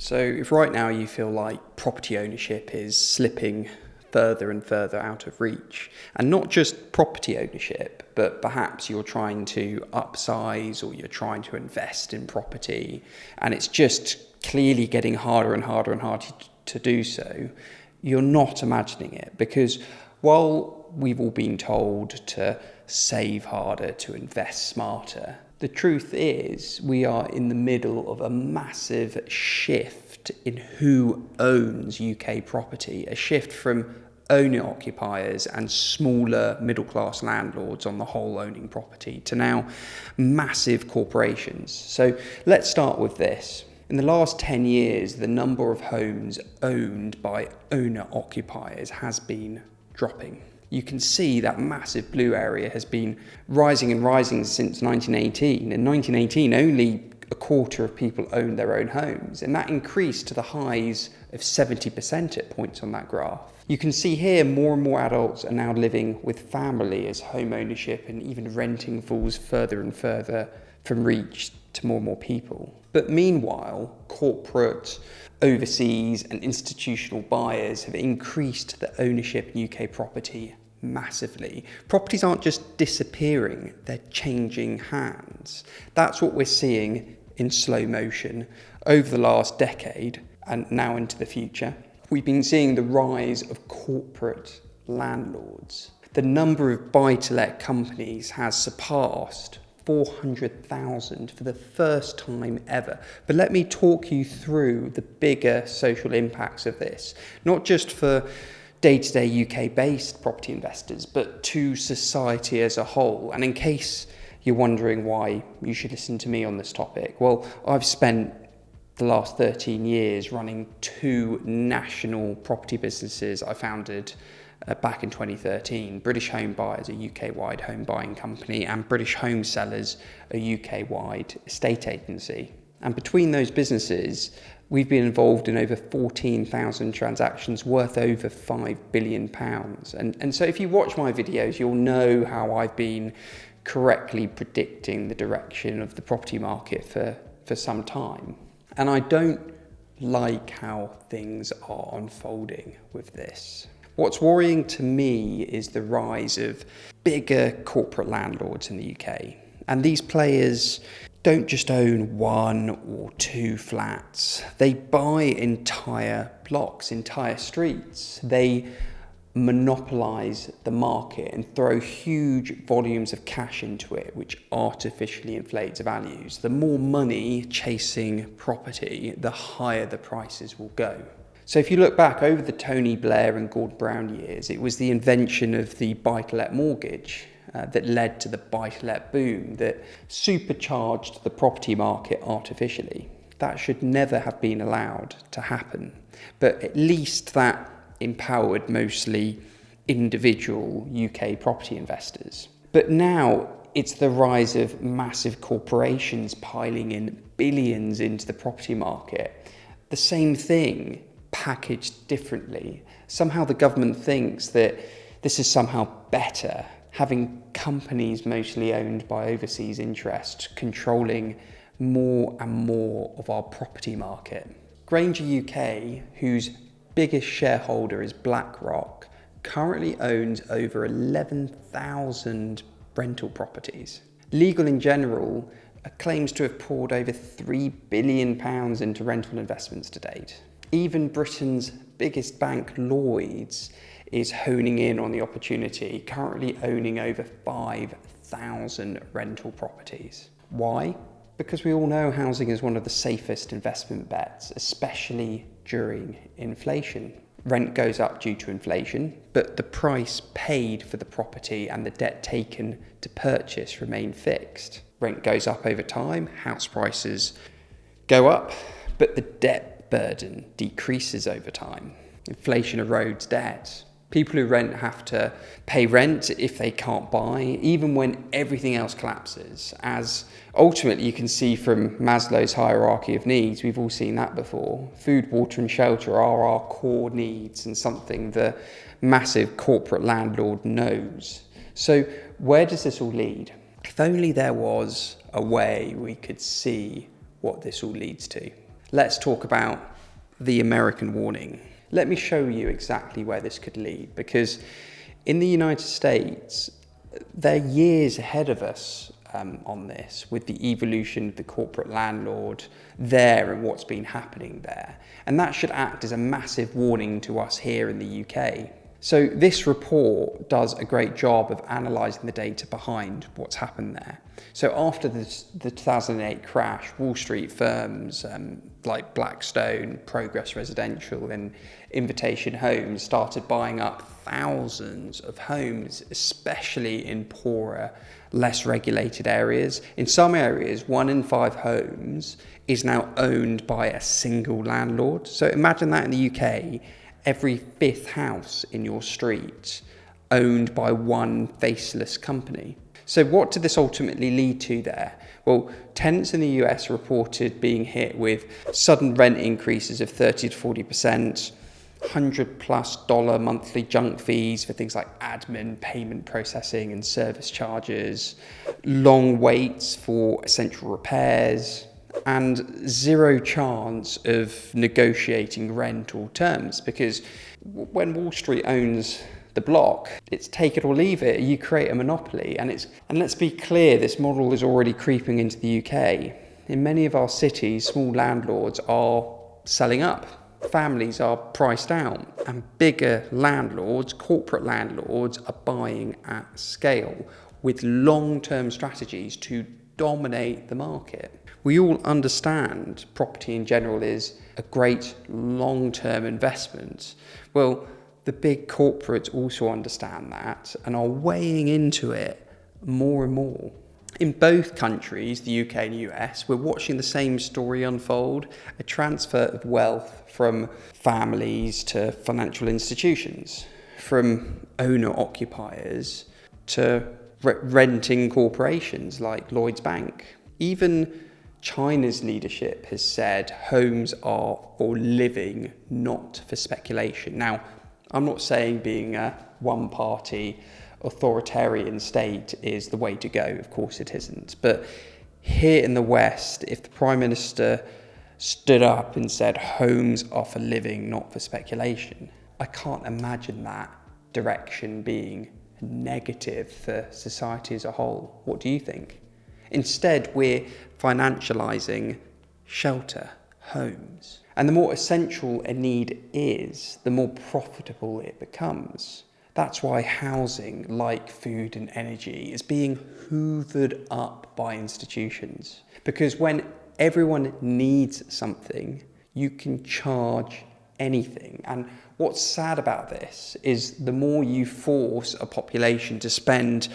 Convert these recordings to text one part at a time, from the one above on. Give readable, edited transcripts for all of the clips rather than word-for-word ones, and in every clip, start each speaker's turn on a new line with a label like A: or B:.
A: So if right now you feel like property ownership is slipping further and further out of reach, and not just property ownership, but perhaps you're trying to upsize or you're trying to invest in property, and it's just clearly getting harder and harder and harder to do so, you're not imagining it. Because while we've all been told to save harder, to invest smarter, the truth is we are in the middle of a massive shift in who owns UK property, a shift from owner-occupiers and smaller middle-class landlords on the whole owning property to now massive corporations. So let's start with this. In the last 10 years, the number of homes owned by owner-occupiers has been dropping. You can see that massive blue area has been rising and rising since 1918. In 1918, only a quarter of people owned their own homes, and that increased to the highs of 70% at points on that graph. You can see here more and more adults are now living with family as home ownership and even renting falls further and further from reach to more and more people. But meanwhile, corporate, overseas and institutional buyers have increased the ownership in UK property massively. Properties aren't just disappearing, they're changing hands. That's what we're seeing in slow motion over the last decade and now into the future. We've been seeing the rise of corporate landlords. The number of buy-to-let companies has surpassed 400,000 for the first time ever. But let me talk you through the bigger social impacts of this, not just for day-to-day UK-based property investors, but to society as a whole. And in case you're wondering why you should listen to me on this topic, well, I've spent the last 13 years running 2 national property businesses I founded back in 2013, British Home Buyers, a UK-wide home buying company, and British Home Sellers, a UK-wide estate agency. And between those businesses, we've been involved in over 14,000 transactions worth over £5 billion. And so if you watch my videos, you'll know how I've been correctly predicting the direction of the property market for some time. And I don't like how things are unfolding with this. What's worrying to me is the rise of bigger corporate landlords in the UK. And these players don't just own 1 or 2 flats. They buy entire blocks, entire streets. They monopolise the market and throw huge volumes of cash into it, which artificially inflates values. The more money chasing property, the higher the prices will go. So if you look back over the Tony Blair and Gordon Brown years, it was the invention of the buy-to-let mortgage that led to the buy-to-let boom that supercharged the property market artificially. That should never have been allowed to happen. But at least that empowered mostly individual UK property investors. But now it's the rise of massive corporations piling in billions into the property market. The same thing, packaged differently. Somehow the government thinks that this is somehow better, having companies mostly owned by overseas interests controlling more and more of our property market. Grainger UK, whose biggest shareholder is BlackRock, currently owns over 11,000 rental properties. Legal in General claims to have poured over £3 billion into rental investments to date. Even Britain's biggest bank, Lloyds, is honing in on the opportunity, currently owning over 5,000 rental properties. Why? Because we all know housing is one of the safest investment bets, especially during inflation. Rent goes up due to inflation, but the price paid for the property and the debt taken to purchase remain fixed. Rent goes up over time, house prices go up, but the debt burden decreases over time. Inflation erodes debt. People who rent have to pay rent if they can't buy, even when everything else collapses. As ultimately you can see from Maslow's hierarchy of needs, we've all seen that before. Food, water and shelter are our core needs and something the massive corporate landlord knows. So where does this all lead? If only there was a way we could see what this all leads to. let's talk about the American warning. Let me show you exactly where this could lead, because in the United States, they're years ahead of us on this, with the evolution of the corporate landlord there and what's been happening there. And that should act as a massive warning to us here in the UK. So this report does a great job of analysing the data behind what's happened there. So after the 2008 crash, Wall Street firms like Blackstone, Progress Residential and Invitation Homes started buying up thousands of homes, especially in poorer, less regulated areas. In some areas, 1 in 5 homes is now owned by a single landlord. So imagine that in the UK, every 5th house in your street owned by one faceless company. So what did this ultimately lead to there? Well, tenants in the US reported being hit with sudden rent increases of 30 to 40%, $100+ monthly junk fees for things like admin, payment processing and service charges, long waits for essential repairs, and zero chance of negotiating rental terms, because when Wall Street owns the block, it's take it or leave it. You create a monopoly, and let's be clear, this model is already creeping into the UK. In many of our cities, small landlords are selling up. Families are priced out, and bigger landlords, corporate landlords, are buying at scale with long-term strategies to dominate the market. We all understand property in general is a great long-term investment. Well, the big corporates also understand that and are weighing into it more and more. In both countries, the UK and US, we're watching the same story unfold, a transfer of wealth from families to financial institutions, from owner-occupiers to renting corporations like Lloyds Bank. Even China's leadership has said homes are for living, not for speculation. Now, I'm not saying being a one-party authoritarian state is the way to go. Of course it isn't. But here in the West, if the Prime Minister stood up and said homes are for living, not for speculation, I can't imagine that direction being negative for society as a whole. What do you think? Instead, we're financialising shelter, homes. And the more essential a need is, the more profitable it becomes. That's why housing, like food and energy, is being hoovered up by institutions. Because when everyone needs something, you can charge anything. And what's sad about this is the more you force a population to spend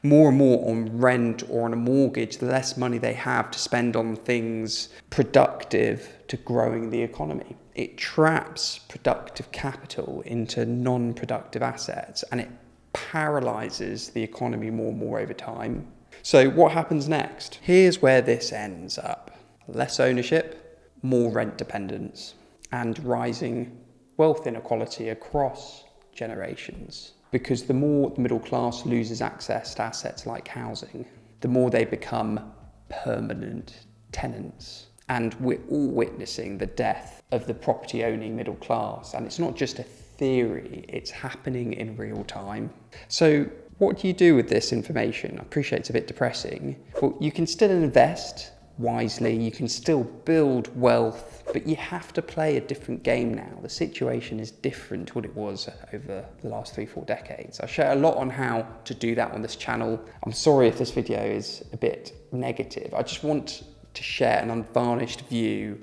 A: more and more on rent or on a mortgage, the less money they have to spend on things productive to growing the economy. It traps productive capital into non-productive assets, and it paralyzes the economy more and more over time. So what happens next? Here's where this ends up. Less ownership, more rent dependence, and rising wealth inequality across generations. Because the more the middle class loses access to assets like housing, the more they become permanent tenants. And we're all witnessing the death of the property owning middle class. And it's not just a theory, it's happening in real time. So what do you do with this information? I appreciate it's a bit depressing. Well, you can still invest wisely, you can still build wealth, but you have to play a different game now. The situation is different to what it was over the last 3-4 decades. I share a lot on how to do that on this channel. I'm sorry if this video is a bit negative. I just want to share an unvarnished view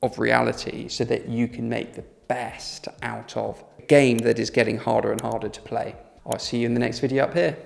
A: of reality so that you can make the best out of a game that is getting harder and harder to play. I'll see you in the next video up here.